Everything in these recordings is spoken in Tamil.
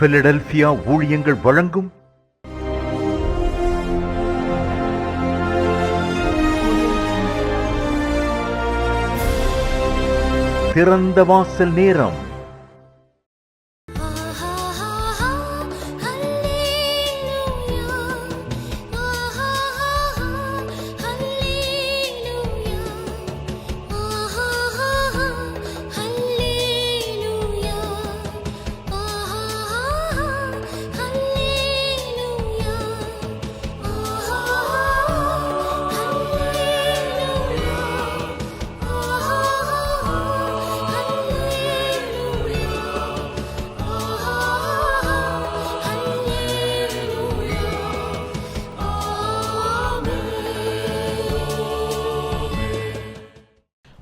பிலடெல்பியா ஊழியங்கள் வழங்கும் திறந்த வாசல் நேரம்.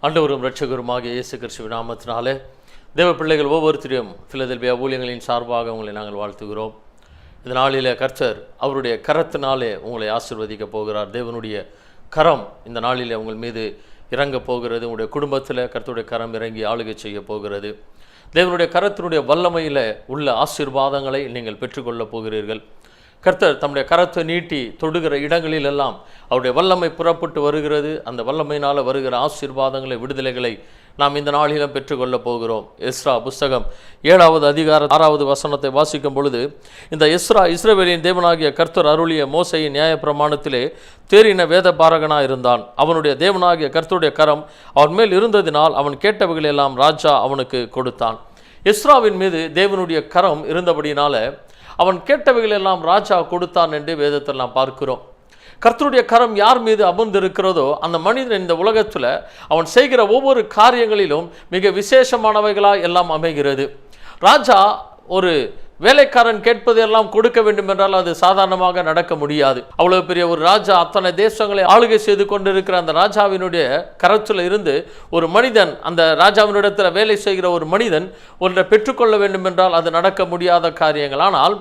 ஆண்டவரும் இரட்சகருமாகிய இயேசு கிறிஸ்துவின் நாமத்தினாலே தேவ பிள்ளைகள் ஒவ்வொருத்தரையும் பிலதெல்பியா ஊழியங்களின் சார்பாக உங்களை நாங்கள் வாழ்த்துகிறோம். இந்த நாளில் கர்த்தர் அவருடைய கரத்தினாலே உங்களை ஆசீர்வதிக்க போகிறார். தேவனுடைய கரம் இந்த நாளில் உங்கள் மீது இறங்க போகிறது. உங்களுடைய குடும்பத்தில் கர்த்தருடைய கரம் இறங்கி ஆளுகை செய்ய போகிறது. தேவனுடைய கரத்தினுடைய வல்லமையில் உள்ள ஆசீர்வாதங்களை நீங்கள் பெற்றுக்கொள்ளப் போகிறீர்கள். கர்த்தர் தம்முடைய கரத்தை நீட்டி தொடுகிற இடங்களிலெல்லாம் அவருடைய வல்லமை புறப்பட்டு வருகிறது. அந்த வல்லமையினால் வருகிற ஆசீர்வாதங்களை, விடுதலைகளை நாம் இந்த நாளிலும் பெற்றுக்கொள்ளப் போகிறோம். எஸ்ரா புஸ்தகம் 7வது அதிகாரம் 6வது வசனத்தை வாசிக்கும் பொழுது, இந்த எஸ்ரா இஸ்ரவேலின் தேவனாகிய கர்த்தர் அருளிய மோசையின் நியாயப்பிரமாணத்திலே தேறின வேத பாரகனாக இருந்தான். அவனுடைய தேவனாகிய கர்த்தருடைய கரம் அவன் மேல் இருந்ததினால் அவன் கேட்டவைகளெல்லாம் ராஜா அவனுக்கு கொடுத்தான். எஸ்ராவின் மீது தேவனுடைய கரம் இருந்தபடினால அவன் கேட்டவைகளெல்லாம் ராஜா கொடுத்தான் என்று வேதத்தில் நாம் பார்க்கிறோம். கர்த்தருடைய கரம் யார் மீது அமர்ந்திருக்கிறதோ அந்த மனிதன் இந்த உலகத்தில் அவன் செய்கிற ஒவ்வொரு காரியங்களிலும் மிக விசேஷமானவைகளாக எல்லாம் அமைகிறது. ராஜா ஒரு வேலைக்காரன் கேட்பதெல்லாம் கொடுக்க வேண்டும் என்றால் அது சாதாரணமாக நடக்க முடியாது. அவ்வளவு பெரிய ஒரு ராஜா அத்தனை தேசங்களை ஆளுகை செய்து கொண்டிருக்கிற அந்த ராஜாவினுடைய கரத்தில் இருந்து ஒரு மனிதன், அந்த ராஜாவினிடத்தில் வேலை செய்கிற ஒரு மனிதன் ஒன்றை பெற்றுக்கொள்ள வேண்டும் என்றால் அது நடக்க முடியாத காரியங்கள். ஆனால்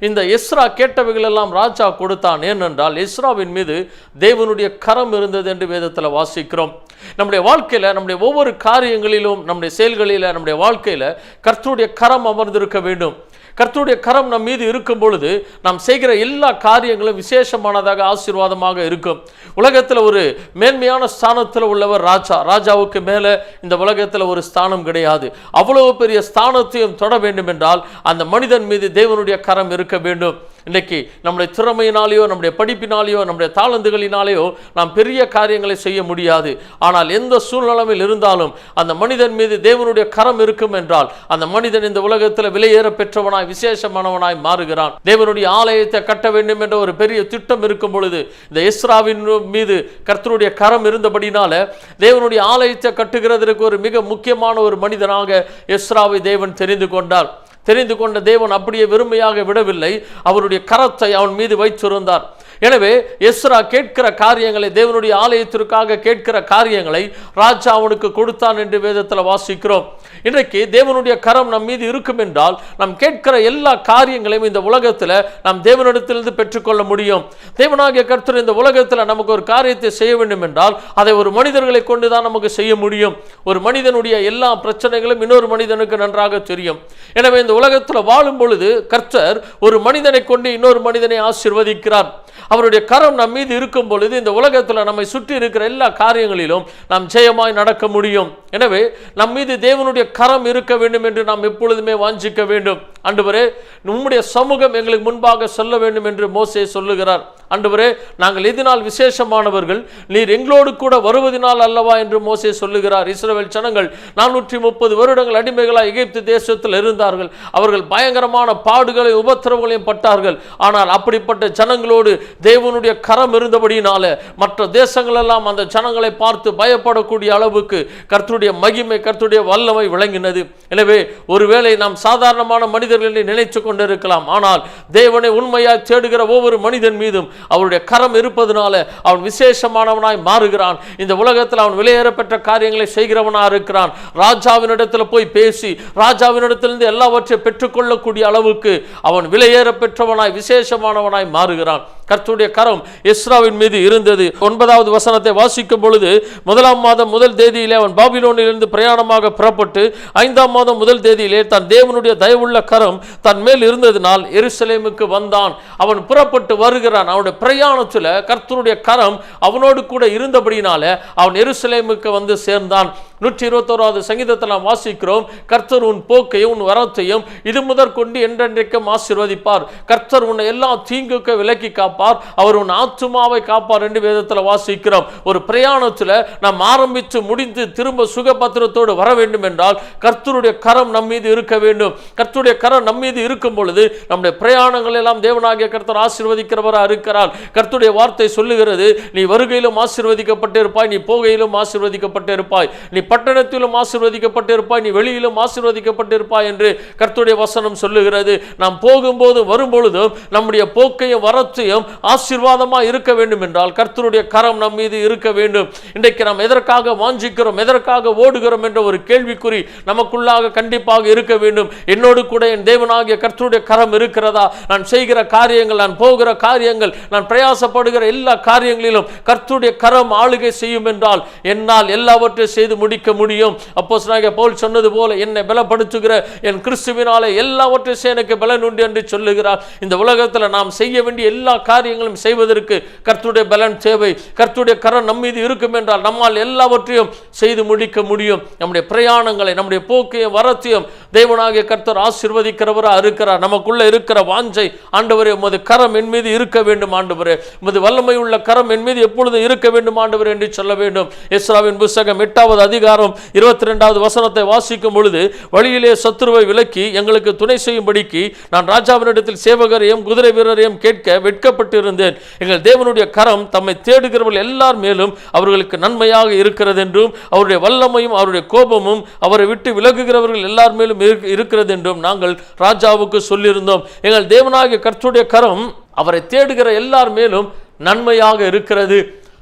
இந்த எஸ்ரா கேட்டவைகளெல்லாம் ராஜா கொடுத்தான். ஏனென்றால் எஸ்ராவின் மீது தேவனுடைய கரம் இருந்தது என்று வேதத்தில் வாசிக்கிறோம். நம்முடைய வாழ்க்கையில், நம்முடைய ஒவ்வொரு காரியங்களிலும், நம்முடைய செயல்களில், நம்முடைய வாழ்க்கையில் கர்த்தருடைய கரம் அமர்ந்திருக்க வேண்டும். கர்த்தருடைய கரம் நம் மீது இருக்கும் பொழுது நாம் செய்கிற எல்லா காரியங்களும் விசேஷமானதாக, ஆசீர்வாதமாக இருக்கும். உலகத்தில் ஒரு மேன்மையான ஸ்தானத்தில் உள்ளவர் ராஜா. ராஜாவுக்கு மேலே இந்த உலகத்தில் ஒரு ஸ்தானம் கிடையாது. அவ்வளவு பெரிய ஸ்தானத்தையும் தொட வேண்டும் என்றால் அந்த மனிதன் மீது தேவனுடைய கரம் இருக்க வேண்டும். இன்றைக்கு நம்முடைய திறமையினாலேயோ, நம்முடைய படிப்பினாலேயோ, நம்முடைய தாளந்துகளினாலேயோ நாம் பெரிய காரியங்களை செய்ய முடியாது. ஆனால் எந்த சூழ்நிலையில் இருந்தாலும் அந்த மனிதன் மீது தேவனுடைய கரம் இருக்கும் என்றால் அந்த மனிதன் இந்த உலகத்தில் விலையேற பெற்றவனாய், விசேஷமானவனாய் மாறுகிறான். தேவனுடைய ஆலயத்தை கட்ட வேண்டும் என்ற ஒரு பெரிய திட்டம் இருக்கும் பொழுது இந்த எஸ்ராவின் மீது கர்த்தருடைய கரம் இருந்தபடினால தேவனுடைய ஆலயத்தை கட்டுகிறதற்கு ஒரு மிக முக்கியமான ஒரு மனிதனாக எஸ்ராவை தேவன் தெரிந்து கொண்டார். தெரிந்து கொண்ட தேவன் அப்படியே வெறுமையாக விடவில்லை, அவருடைய கரத்தை அவன் மீது வைத்திருந்தார். எனவே எஸ்ரா கேட்கிற காரியங்களை, தேவனுடைய ஆலயத்திற்காக கேட்கிற காரியங்களை ராஜா அவனுக்கு கொடுத்தான் என்று வேதத்தில் வாசிக்கிறோம். இன்றைக்கு தேவனுடைய கரம் நம் மீது இருக்கும் என்றால் நாம் கேட்கிற எல்லா காரியங்களையும் இந்த உலகத்தில் நாம் தேவனிடத்திலிருந்து பெற்றுக்கொள்ள முடியும். தேவனாகிய கர்த்தர் இந்த உலகத்தில் நமக்கு ஒரு காரியத்தை செய்ய வேண்டும் என்றால் அதை ஒரு மனிதர்களை கொண்டுதான் நமக்கு செய்ய முடியும். ஒரு மனிதனுடைய எல்லா பிரச்சனைகளும் இன்னொரு மனிதனுக்கு நன்றாக தெரியும். எனவே இந்த உலகத்தில் வாழும் பொழுது கர்த்தர் ஒரு மனிதனை கொண்டு இன்னொரு மனிதனை ஆசீர்வதிக்கிறார். அவருடைய கரம் நம் மீது இருக்கும் பொழுது இந்த உலகத்தில் நம்மை சுற்றி இருக்கிற எல்லா காரியங்களிலும் நாம் ஜெயமாய் நடக்க முடியும். எனவே நம் மீது தேவனுடைய கரம் இருக்க வேண்டும் என்று நாம் எப்பொழுதுமே வாஞ்சிக்க வேண்டும். ஆண்டவரே, உம்முடைய சமூகம் எங்களுக்கு முன்பாக சொல்ல வேண்டும் என்று மோசே சொல்லுகிறார். ஆண்டவரே, நாங்கள் எதினால் விசேஷமானவர்கள், நீர் எங்களோடு கூட வருவதனால் அல்லவா என்று மோசே சொல்லுகிறார். இஸ்ரவேல் ஜனங்கள் 430 வருடங்கள் அடிமைகளாய் எகிப்து தேசத்தில் இருந்தார்கள். அவர்கள் பயங்கரமான பாடுகளையும் உபத்திரவங்களையும் பட்டார்கள். ஆனால் அப்படிப்பட்ட ஜனங்களோடு தேவனுடைய கரம் இருந்தபடினால மற்ற தேசங்கள் எல்லாம் அந்த ஜனங்களை பார்த்து பயப்படக்கூடிய அளவுக்கு கர்த்தருடைய மகிமை, கர்த்தருடைய வல்லமை விளங்கினது. எனவே ஒருவேளை நாம் சாதாரணமான மனிதர்களை நினைத்து கொண்டிருக்கலாம். ஆனால் தேவனை உண்மையாய் தேடுகிற ஒவ்வொரு மனிதன் மீதும் அவருடைய கரம் இருப்பதனால அவன் விசேஷமானவனாய் மாறுகிறான். இந்த உலகத்தில் அவன் விலையேற பெற்ற காரியங்களை செய்கிறவனாக இருக்கிறான். ராஜாவினிடத்தில் போய் பேசி ராஜாவினிடத்திலிருந்து எல்லாவற்றையும் பெற்றுக்கொள்ளக்கூடிய அளவுக்கு அவன் விலையேற பெற்றவனாய், விசேஷமானவனாய் மாறுகிறான். கர்த்தருடைய கரம் எஸ்ராவின் மீது இருந்தது. 9வது வசனத்தை வாசிக்கும் பொழுது, 1ஆம் மாதம் 1 தேதியிலே அவன் பாபிலோனிலிருந்து பிரயாணமாக புறப்பட்டு 5ஆம் மாதம் 1 தேதியிலே தன் தேவனுடைய தயவுள்ள கரம் தன் மேல் இருந்ததினால் எருசலேமுக்கு வந்தான். அவன் புறப்பட்டு வருகிறான். அவனுடைய பிரயாணத்தில் கர்த்தருடைய கரம் அவனோடு கூட இருந்தபடினால அவன் எருசலேமுக்கு வந்து சேர்ந்தான். 121வது சங்கீதத்தில் நாம் வாசிக்கிறோம், கர்த்தர் உன் போக்கையும் உன் வரத்தையும் இது முதற்கொண்டு என்றென்றைக்கும் ஆசீர்வதிப்பார். கர்த்தர் உன்னை எல்லா தீங்குக்கு விலக்கி காப்பார், அவர் உன் ஆத்துமாவை காப்பார் என்று வேதத்தில் வாசிக்கிறோம். ஒரு பிரயாணத்தில் நாம் ஆரம்பித்து முடிந்து திரும்ப சுகபத்திரத்தோடு வர வேண்டும் என்றால் கர்த்தருடைய கரம் நம் மீது இருக்க வேண்டும். கர்த்தருடைய கரம் நம் மீது இருக்கும் பொழுது நம்முடைய பிரயாணங்கள் எல்லாம் தேவனாகிய கர்த்தர் ஆசீர்வதிக்கிறவராக இருக்கிறார். கர்த்தருடைய வார்த்தை சொல்லுகிறது, நீ வருகையிலும் ஆசீர்வதிக்கப்பட்டிருப்பாய், நீ போகையிலும் ஆசீர்வதிக்கப்பட்டிருப்பாய், நீ பட்டணத்திலும் ஆசீர்வதிக்கப்பட்டிருப்பாய், நீ வெளியிலும் ஆசீர்வதிக்கப்பட்டிருப்பாய் என்று கர்த்தருடைய வசனம் சொல்லுகிறது. நாம் போகும்போது வரும்பொழுதும் நம்முடைய போக்கையும் வரத்தையும் ஆசீர்வாதமாக இருக்க வேண்டும் என்றால் கர்த்தருடைய கரம் நம் மீது இருக்க வேண்டும். இன்றைக்கு நாம் எதற்காக வாஞ்சிக்கிறோம், எதற்காக ஓடுகிறோம் என்ற ஒரு கேள்விக்குறி நமக்குள்ளாக கண்டிப்பாக இருக்க வேண்டும். என்னோடு கூட என் தேவனாகிய கர்த்தருடைய கரம் இருக்கிறதா? நான் செய்கிற காரியங்கள், நான் போகிற காரியங்கள், நான் பிரயாசப்படுகிற எல்லா காரியங்களிலும் கர்த்தருடைய கரம் ஆளுகை செய்யும் என்றால் என்னால் எல்லாவற்றையும் செய்து முடிக்க முடியும். அப்போஸ்தலனாகிய பவுல் சொன்னது போல, என்னை பலப்படுத்துகிற என் கிறிஸ்துவினாலே எல்லாவற்றையும் எனக்கு பலன் உண்டு என்று சொல்லுகிறார். இந்த உலகத்தில் நாம் செய்ய வேண்டிய எல்லா காரியங்களும் செய்வதற்கு கர்த்தருடைய பலன் தேவை. கர்த்தருடைய கரம் நம் மீது இருக்கும் என்றால் நம்மால் எல்லாவற்றையும் செய்து முடிக்க முடியும். நம்முடைய பிரயாணங்களை, நம்முடைய போக்கையும் வரத்தையும் தேவனாகிய கர்த்தர் ஆசீர்வதிக்கிறவராக இருக்கிறார். நமக்குள்ள இருக்கிற வாஞ்சை, ஆண்டவரே உமது கரம் என் மீது இருக்க வேண்டும், ஆண்டவரே உமது வல்லமை உள்ள கரம் என் மீது எப்பொழுதும் இருக்க வேண்டும் ஆண்டவரே என்று சொல்ல வேண்டும். எஸ்ராவின் புத்தகம் 8வது அதிகாரம் 22வது வசனத்தை வாசிக்கும் பொழுது, வழியிலே சத்துருவை விலக்கி எங்களுக்கு துணை செய்யும்படிக்கு நான் ராஜாவினிடத்தில் சேவகரையும் குதிரை வீரரையும் கேட்க வெட்கப்பட்டிருந்தேன். எங்கள் தேவனுடைய கரம் தம்மை தேடுகிறவர்கள் எல்லார் மேலும் அவர்களுக்கு நன்மையாக இருக்கிறது என்றும் அவருடைய வல்லமையும் அவருடைய கோபமும் அவரை விட்டு விலகுகிறவர்கள் எல்லார் மேலும் இருக்கிறது என்றும் நாங்கள் ராஜாவுக்கு சொல்லியிருந்தோம். எங்கள் தேவனாகிய கர்த்தருடைய கரம் அவரை தேடுகிற எல்லார் மேலும் நன்மையாக இருக்கிறது.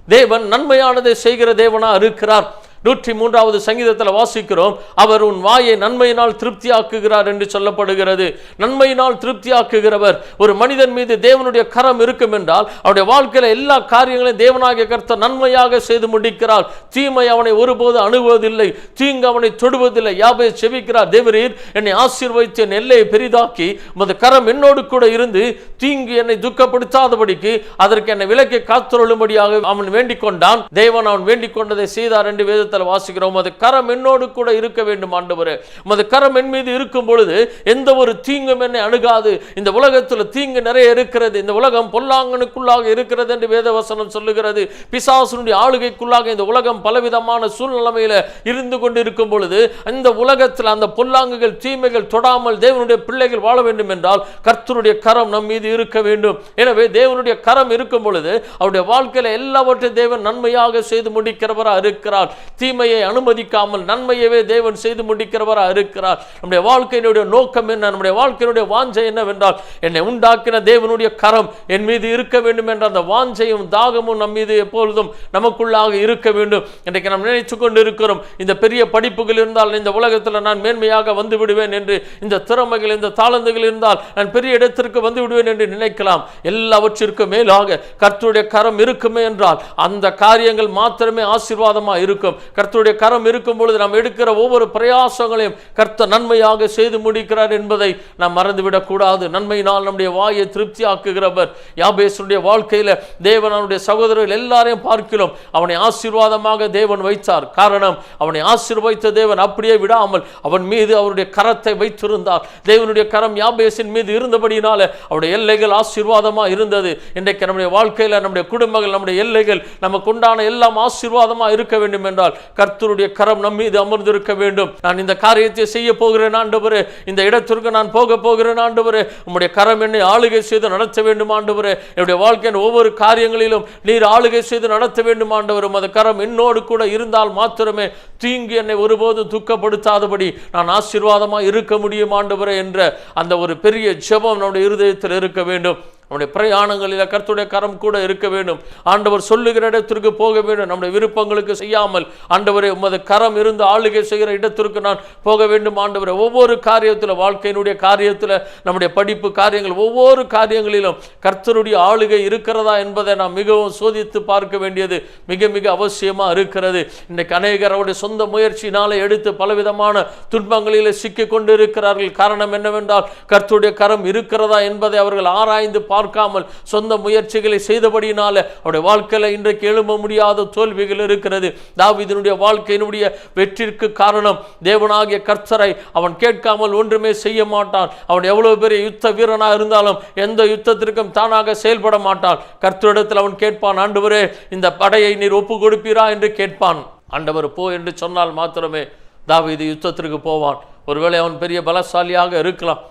தேவன் நன்மையானதை செய்கிற தேவனா இருக்கிறார். 103வது சங்கீதத்தில் வாசிக்கிறோம், அவர் உன் வாயை நன்மையினால் திருப்தியாக்குகிறார் என்று சொல்லப்படுகிறது. நன்மையினால் திருப்தியாக்குகிறவர். ஒரு மனிதன் மீது தேவனுடைய கரம் இருக்கும் என்றால் அவருடைய வாழ்க்கையில எல்லா காரியங்களையும் தேவனாகிய கர்த்தர் நன்மையாக செய்து முடிக்கிறார். தீமை அவனை ஒருபோது அணுகுவதில்லை, தீங்கு அவனை தொடுவதில்லை. யாபேஸ் செபிக்கிறார், தேவரீர் என்னை ஆசீர்வதித்து என் எல்லையை பெரிதாக்கி உமது கரம் என்னோடு கூட இருந்து தீங்கு என்னை துக்கப்படுத்தாதபடிக்கு அதற்கு என்னை விலக்கி காத்துள்ளபடியாக அவன் வேண்டிக் கொண்டான். தேவன் அவன் வேண்டிக் கொண்டதை செய்தார் என்று வேதத்தில் வாசிக்கிறோம். உமது கரம் என்னோடு கூட இருக்க வேண்டும் ஆண்டவரே. உமது கரம் என் மீது இருக்கும் பொழுது எந்த ஒரு தீங்கும் என்னை அணுகாது. இந்த உலகத்தில் தீங்கு நிறைய இருக்கிறது. இந்த உலகம் பொல்லாங்கனுக்குள்ளாக இருக்கிறது என்று வேதவசனம் சொல்லுகிறது. பிசாசுனுடைய ஆளுகைக்குள்ளாக இந்த உலகம் பலவிதமான சூழ்நிலையில இருந்து கொண்டு இருக்கும் பொழுது இந்த உலகத்தில் அந்த பொல்லாங்குகள் தீமைகள் தொடாமல் தேவனுடைய பிள்ளைகள் வாழ வேண்டும் என்றால் கர்த்தருடைய கரம் நம் மீது இருக்க வேண்டும். எனவே தேவனுடைய கரம் இருக்கும் பொழுது அவருடைய வாழ்க்கையில எல்லாவற்றையும் தேவன் நன்மையாக செய்து முடிக்கிறவராக இருக்கிறார். தீமையை அனுமதிக்காமல் நன்மையவே தேவன் செய்து முடிக்கிறவராக இருக்கிறார். நம்முடைய வாழ்க்கையினுடைய நோக்கம் என்ன? நம்முடைய வாழ்க்கையினுடைய வாஞ்சை என்னவென்றால் என்னை உண்டாக்கின தேவனுடைய கரம் என் மீது இருக்க வேண்டும் என்ற அந்த வாஞ்சையும் தாகமும் நம் மீது எப்பொழுதும் நமக்குள்ளாக இருக்க வேண்டும். இன்றைக்கு நாம் நினைத்து கொண்டு இருக்கிறோம், இந்த பெரிய படிப்புகள் இருந்தால் இந்த உலகத்தில் நான் மேன்மையாக வந்து விடுவேன் என்று, இந்த திறமைகள் இந்த தாளந்துகள் இருந்தால் நான் பெரிய இடத்திற்கு வந்து விடுவேன் என்று நினைக்கலாம். எல்லாவற்றிற்கும் மேலாக கர்த்தருடைய கரம் இருக்குமே என்றால் அந்த காரியங்கள் மாத்திரமே ஆசீர்வாதமாக இருக்கும். கர்த்தருடைய கரம் இருக்கும் பொழுது நாம் எடுக்கிற ஒவ்வொரு பிரயாசங்களையும் கர்த்தர் நன்மையாக செய்து முடிக்கிறார் என்பதை நாம் மறந்துவிடக் கூடாது. நன்மையினால் நம்முடைய வாயை திருப்தி ஆக்குகிறவர். யாபேசுடைய வாழ்க்கையில தேவன் அவனுடைய சகோதரர்கள் எல்லாரையும் பார்க்கிறோம், அவனை ஆசீர்வாதமாக தேவன் வைத்தார். காரணம், அவனை ஆசீர்வதித்த தேவன் அப்படியே விடாமல் அவன் மீது அவருடைய கரத்தை வைத்திருந்தார். தேவனுடைய கரம் யாபேசின் மீது இருந்தபடினால அவருடைய எல்லைகள் ஆசீர்வாதமாக இருந்தது. இன்றைக்கு நம்முடைய வாழ்க்கையில நம்முடைய குடும்பங்கள், நம்முடைய எல்லைகள் நமக்கு உண்டான எல்லாம் ஆசீர்வாதமாக இருக்க வேண்டும் என்றால் கர்த்தருடைய கரம் நம் மீது அமர்ந்திருக்க வேண்டும். நான் இந்த காரியத்தை செய்ய போகிறேன் ஆண்டவரே, இந்த இடத்திற்கு நான் போக போகிறேன் ஆண்டவரே, உம்முடைய கரம் என்னை ஆளுகை செய்து நடத்த வேண்டும் ஆண்டவரே. என்னுடைய வாழ்க்கையின் ஒவ்வொரு காரியங்களிலும் நீர் ஆளுகை செய்து நடத்த வேண்டும் ஆண்டவரே. அந்த கரம் என்னோடு கூட இருந்தால் மாத்திரமே தீங்கு என்னை ஒருபோதும் துக்கப்படுத்தாதபடி நான் ஆசீர்வாதமாக இருக்க முடியும் ஆண்டவரே என்ற அந்த ஒரு பெரிய ஜெபம் நம்முடைய இருதயத்தில் இருக்க வேண்டும். நம்முடைய பிரயாணங்களில் கர்த்தருடைய கரம் கூட இருக்க வேண்டும். ஆண்டவர் சொல்லுகிற இடத்திற்கு போக வேண்டும். நம்முடைய விருப்பங்களுக்கு செய்யாமல் ஆண்டவரே உமது கரம் இருந்து ஆளுகை செய்கிற இடத்திற்கு நான் போக வேண்டும். ஆண்டவரே ஒவ்வொரு காரியத்தில், வாழ்க்கையினுடைய காரியத்தில், நம்முடைய படிப்பு காரியங்கள், ஒவ்வொரு காரியங்களிலும் கர்த்தருடைய ஆளுகை இருக்கிறதா என்பதை நாம் மிகவும் சோதித்து பார்க்க வேண்டியது மிக மிக அவசியமாக இருக்கிறது. இன்றைக்கு அநேகர் அவருடைய சொந்த முயற்சியினாலே எடுத்து பலவிதமான துன்பங்களில் சிக்கிக் கொண்டு இருக்கிறார்கள். காரணம் என்னவென்றால் கர்த்தருடைய கரம் இருக்கிறதா என்பதை அவர்கள் ஆராய்ந்து பார்க்காமல் சொந்த முயற்சிகளை செய்தபடியினால அவருடைய வாழ்க்கையில் இன்றைக்கு எழும்ப முடியாத தோல்விகள் இருக்கிறது. தாவீதினுடைய வாழ்க்கையினுடைய வெற்றிற்கு காரணம் தேவனாகிய கர்த்தரை அவன் கேட்காமல் ஒன்றுமே செய்ய மாட்டான். அவன் எவ்வளவு பெரிய யுத்த வீரனாக இருந்தாலும் எந்த யுத்தத்திற்கும் தானாக செயல்பட மாட்டான். கர்த்தரிடத்தில் அவன் கேட்பான், ஆண்டவரே இந்த படையை நீர் ஒப்பு கொடுப்பீரா என்று கேட்பான். ஆண்டவர் போ என்று சொன்னால் மாத்திரமே தாவீது யுத்தத்திற்கு போவான். ஒருவேளை அவன் பெரிய பலசாலியாக இருக்கலாம்,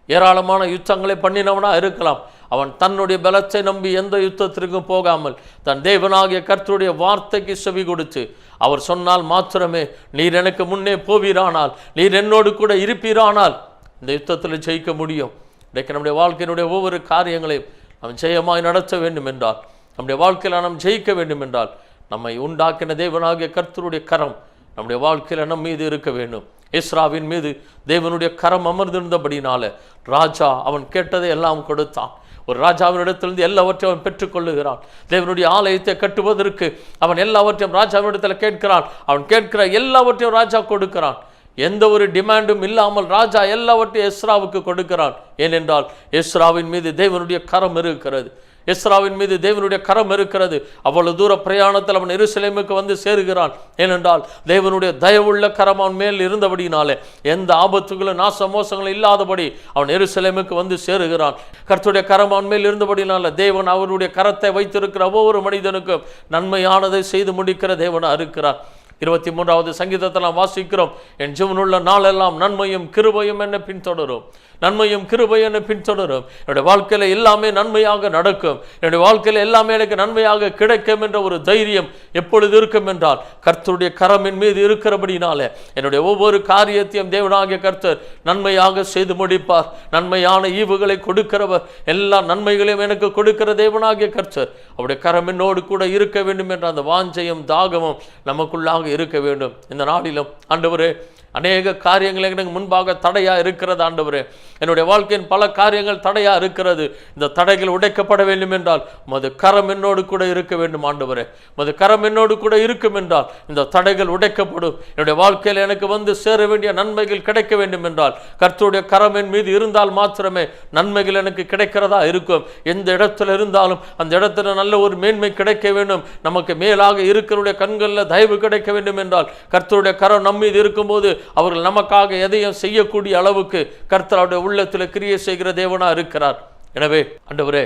ஏராளமான யுத்தங்களை பண்ணினவனாக இருக்கலாம். அவன் தன்னுடைய பலத்தை நம்பி எந்த யுத்தத்திற்கும் போகாமல் தன் தேவனாகிய கர்த்தருடைய வார்த்தைக்கு செவி கொடுத்து அவர் சொன்னால் மாத்திரமே நீர் எனக்கு முன்னே போவீரானால், நீர் என்னோடு கூட இருப்பீரானால் இந்த யுத்தத்தில் ஜெயிக்க முடியும். இன்றைக்கு நம்முடைய வாழ்க்கையினுடைய ஒவ்வொரு காரியங்களையும் நாம் ஜெயமாய் நடத்த வேண்டும் என்றால், நம்முடைய வாழ்க்கையில் நாம் ஜெயிக்க வேண்டும் என்றால், நம்மை உண்டாக்கின தேவனாகிய கர்த்தருடைய கரம் நம்முடைய வாழ்க்கையில் நம் மீது இருக்க வேண்டும். எஸ்ராவின் மீது தேவனுடைய கரம் அமர்ந்திருந்தபடினால ராஜா அவன் கேட்டதை எல்லாம் கொடுத்தான். ஒரு ராஜாவினிடத்திலிருந்து எல்லாவற்றையும் அவன் பெற்றுக்கொள்ளுகிறான். தேவனுடைய ஆலயத்தை கட்டுவதற்கு அவன் எல்லாவற்றையும் ராஜாவினிடத்தில் கேட்கிறான். அவன் கேட்கிற எல்லாவற்றையும் ராஜா கொடுக்கிறான். எந்த ஒரு டிமாண்டும் இல்லாமல் ராஜா எல்லாவற்றையும் எஸ்ராவுக்கு கொடுக்கிறான். ஏனென்றால் எஸ்ராவின் மீது தேவனுடைய கரம் இருக்கிறது. எஸ்ராவின் மீது தேவனுடைய கரம் இருக்கிறது. அவ்வளவு தூர பிரயாணத்தில் அவன் எருசலேமுக்கு வந்து சேருகிறான். ஏனென்றால் தேவனுடைய தயவுள்ள கரம் அவன் மேல் இருந்தபடினாலே எந்த ஆபத்துகளும் நாச மோசங்களும் இல்லாதபடி அவன் எருசலேமுக்கு வந்து சேருகிறான். கர்த்தருடைய கரம் அவன் மேல் இருந்தபடினால தேவன் அவருடைய கரத்தை வைத்திருக்கிற ஒவ்வொரு மனிதனுக்கும் நன்மையானதை செய்து முடிக்கிற தேவனாக இருக்கிறார். 23வது சங்கீதத்தில் நாம் வாசிக்கிறோம், என் ஜீவனுள்ள நாளெல்லாம் நன்மையும் கிருபையும் என்னை பின்தொடரும், நன்மையும் கிருபையும் என்னை பின்தொடரும். என்னுடைய வாழ்க்கையில் எல்லாமே நன்மையாக நடக்கும், என்னுடைய வாழ்க்கையில் எல்லாமே எனக்கு நன்மையாக கிடைக்கும் என்ற ஒரு தைரியம் எப்பொழுது இருக்கும் என்றால் கர்த்தருடைய கரமின் மீது இருக்கிறபடினாலே என்னுடைய ஒவ்வொரு காரியத்தையும் தேவனாகிய கர்த்தர் நன்மையாக செய்து முடிப்பார். நன்மையான ஈவுகளை கொடுக்கிறவர், எல்லா நன்மைகளையும் எனக்கு கொடுக்கிற தேவனாகிய கர்த்தர் அவருடைய கரம் என்னோடு கூட இருக்க வேண்டும் என்ற அந்த வாஞ்சையும் தாகமும் நமக்குள்ளாக இருக்க வேண்டும். இந்த நாளிலும் ஆண்டவரே அநேக காரியங்கள் எனக்கு முன்பாக தடையா இருக்கிறது. ஆண்டவரே என்னுடைய வாழ்க்கையின் பல காரியங்கள் தடையா இருக்கிறது. இந்த தடைகள் உடைக்கப்பட வேண்டும் என்றால் மது கரம் என்னோடு கூட இருக்க வேண்டும். ஆண்டவரே மது கரம் என்னோடு கூட இருக்கும் என்றால் இந்த தடைகள் உடைக்கப்படும். என்னுடைய வாழ்க்கையில் எனக்கு வந்து சேர வேண்டிய நன்மைகள் கிடைக்க வேண்டும் என்றால் கர்த்தருடைய கரம் என் மீது இருந்தால் மாத்திரமே நன்மைகள் எனக்கு கிடைக்கிறதா இருக்கும். எந்த இடத்துல இருந்தாலும் அந்த இடத்துல நல்ல ஒரு மேன்மை கிடைக்க வேண்டும். நமக்கு மேலாக இருக்கிறவருடைய கண்களில் தயவு கிடைக்க வேண்டும் என்றால் கர்த்தருடைய கரம் நம் மீது இருக்கும்போது அவர்கள் நமக்காக எதையும் செய்யக்கூடிய அளவுக்கு கர்த்தருடைய உள்ளத்தில் கிரியை செய்கிற தேவனா இருக்கிறார். எனவே ஆண்டவரே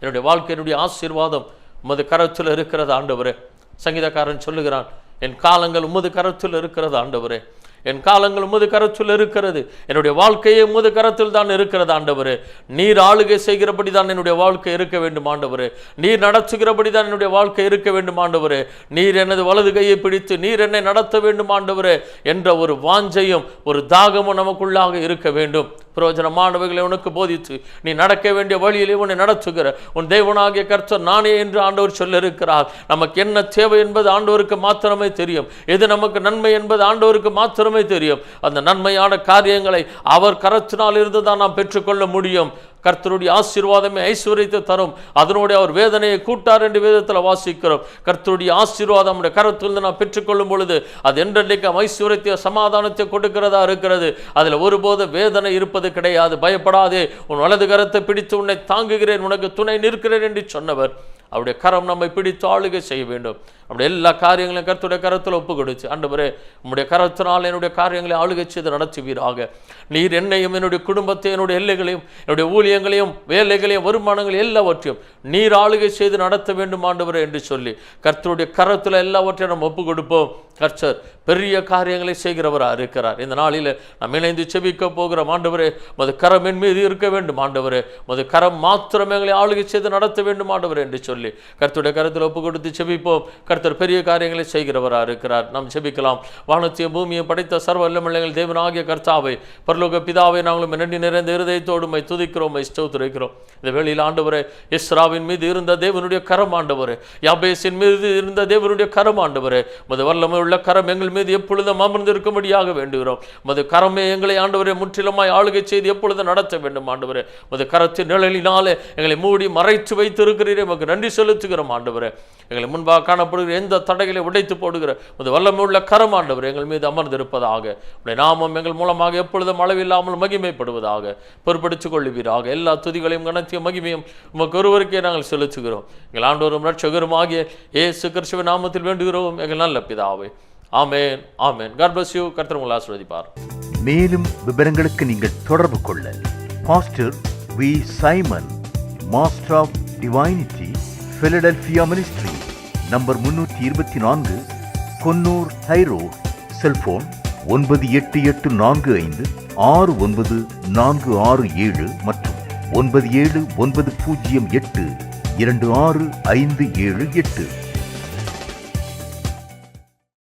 என்னுடைய வாழ்க்கையினுடைய ஆசீர்வாதம் உமது கரத்தில் இருக்கிறது. ஆண்டவரே சங்கீதக்காரன் சொல்லுகிறான், என் காலங்கள் உமது கரத்தில் இருக்கிறது. ஆண்டவரே என் காலங்கள் உமது கரத்தில் இருக்கிறது, என்னுடைய வாழ்க்கையே உமது கரத்தில் தான் இருக்கிறது. ஆண்டவரே நீர் ஆளுகை செய்கிறபடி தான் என்னுடைய வாழ்க்கை இருக்க வேண்டும். ஆண்டவரே நீர் நடத்துகிறபடி தான் என்னுடைய வாழ்க்கை இருக்க வேண்டும். ஆண்டவரே நீர் எனது வலது கையை பிடித்து நீர் என்னை நடத்த வேண்டும். ஆண்டவரே என்ற ஒரு வாஞ்சையும் ஒரு தாகமும் நமக்குள்ளாக இருக்க வேண்டும். பிரயோஜனமானவைகளை உனக்கு போதித்து நீ நடக்க வேண்டிய வழியிலே உன்னை நடத்துகிற உன் தேவனாகிய கர்த்தர் நானே என்று ஆண்டவர் சொல்ல இருக்கிறார். நமக்கு என்ன தேவை என்பது ஆண்டவருக்கு மாத்திரமே தெரியும். எது நமக்கு நன்மை என்பது ஆண்டவருக்கு மாத்திரமே தெரியும். அந்த நன்மையான காரியங்களை அவர் கரத்தினால் இருந்து தான் நாம் பெற்றுக்கொள்ள முடியும். கர்த்தருடைய ஆசீர்வாதமே ஐஸ்வர்யத்தை தரும், அதனோடு அவர் வேதனையை கூட்டார் என்று வேதத்தில் வாசிக்கிறோம். கர்த்தருடைய ஆசீர்வாதம் நம்முடைய கரத்திலிருந்து நாம் பெற்றுக்கொள்ளும் பொழுது அது என்றென்றைக்கும் ஐஸ்வர்யத்தை சமாதானத்தை கொடுக்கிறதா இருக்கிறது. அதில் ஒருபோது வேதனை இருப்பது கிடையாது. பயப்படாதே, உன் வலது கரத்தை பிடித்து உன்னை தாங்குகிறேன், உனக்கு துணை நிற்கிறேன் என்று சொன்னவர் அவருடைய கரம் நம்மை பிடித்து ஆளுகை செய்ய வேண்டும். நம்முடைய எல்லா காரியங்களையும் கர்த்தருடைய கரத்தில் ஒப்பு கொடுத்து, ஆண்டவரே உம்முடைய கரத்தினால் என்னுடைய காரியங்களை ஆளுகை செய்து நடத்துவீராக. நீர் என்னையும் என்னுடைய குடும்பத்தை என்னுடைய எல்லைகளையும் என்னுடைய ஊழியங்களையும் வேலைகளையும் வருமானங்களையும் எல்லாவற்றையும் நீர் ஆளுகை செய்து நடத்த வேண்டும் ஆண்டவரே என்று சொல்லி கர்த்தருடைய கரத்தில் எல்லாவற்றையும் நம்ம ஒப்பு கொடுப்போம். கர்த்தர் பெரிய காரியங்களை செய்கிறவராக இருக்கிறார். இந்த நாளில் நாம் இணைந்து செபிக்க போகிறோம். ஆண்டவரே மது கரம் என் மீது இருக்க வேண்டும். ஆண்டவரே மது கரம் மாத்திரமே எங்களை ஆளுகை செய்து நடத்த வேண்டும் ஆண்டவரே என்று சொல்லி கர்த்தருடைய கரத்தில் ஒப்பு கொடுத்து செபிப்போம். கர்த்தர் பெரிய காரியங்களை செய்கிறவராக இருக்கிறார். நாம் ஜெபிக்கலாம். வானத்தையும் பூமியை படைத்த சர்வ வல்லமையுள்ள தேவனாகிய கர்த்தாவை, பரலோக பிதாவை, நாங்களும் நன்றி நிறைந்த இருதயத்தோடு உம்மை துதிக்கிறோம், உம்மை ஸ்தோத்திரிக்கிறோம். இந்த வேளையில் ஆண்டவரே, இஸ்ராவின் மீது இருந்த தேவனுடைய கரம் ஆண்டவரே, யாபேசின் மீது இருந்த தேவனுடைய கரம் ஆண்டவரே, உமது வல்லமை உள்ள கரம் எங்கள் மீது எப்பொழுதும் அமர்ந்திருக்கும்படியாக வேண்டுகிறோம். உமது கரமே எங்களை ஆண்டவரே முற்றிலுமாய் ஆளுகை செய்து எப்பொழுதும் நடத்த வேண்டும் ஆண்டவரே. உமது கரத்தின் நிழலினாலே எங்களை மூடி மறைத்து வைத்திருக்கிறீரே, உமக்கு நன்றி செலுத்துகிறோம் ஆண்டவரே. எங்களை முன்பாக காணப்படுகிற எந்த தடைகளை உடைத்து போடுகிற உமது வல்லமை உள்ள கரம் ஆண்டவரே எங்கள் மீது அமர்ந்திருப்பதாக. உடைய நாமம் எங்கள் மூலமாக எப்பொழுதும் அளவில்லாமல் மகிமைப்படுவதாக. பொறுப்படுத்திக் கொள்ளுவீராக. எல்லா துதிகளையும் கனத்தையும் மகிமையும் உமக்கு ஒருவருக்கே நாங்கள் செலுத்துகிறோம். எங்கள் ஆண்டவரும் இரட்சகரும் ஆகிய இயேசு கிறிஸ்துவின் நாமத்தில் வேண்டுகிறோம் எங்கள் நல்ல பிதாவே. ஆமென், ஆமென். God bless you. கர்த்தர் உங்களை ஆசீர்வதிப்பார். மேலும் விவரங்களுக்கு நீங்கள் தொடர்பு கொள்ள pastor V. Simon, master of divinity, Philadelphia ministry, number 324, Konnur high road, cellphone 9884569467 மற்றும் 9790826578.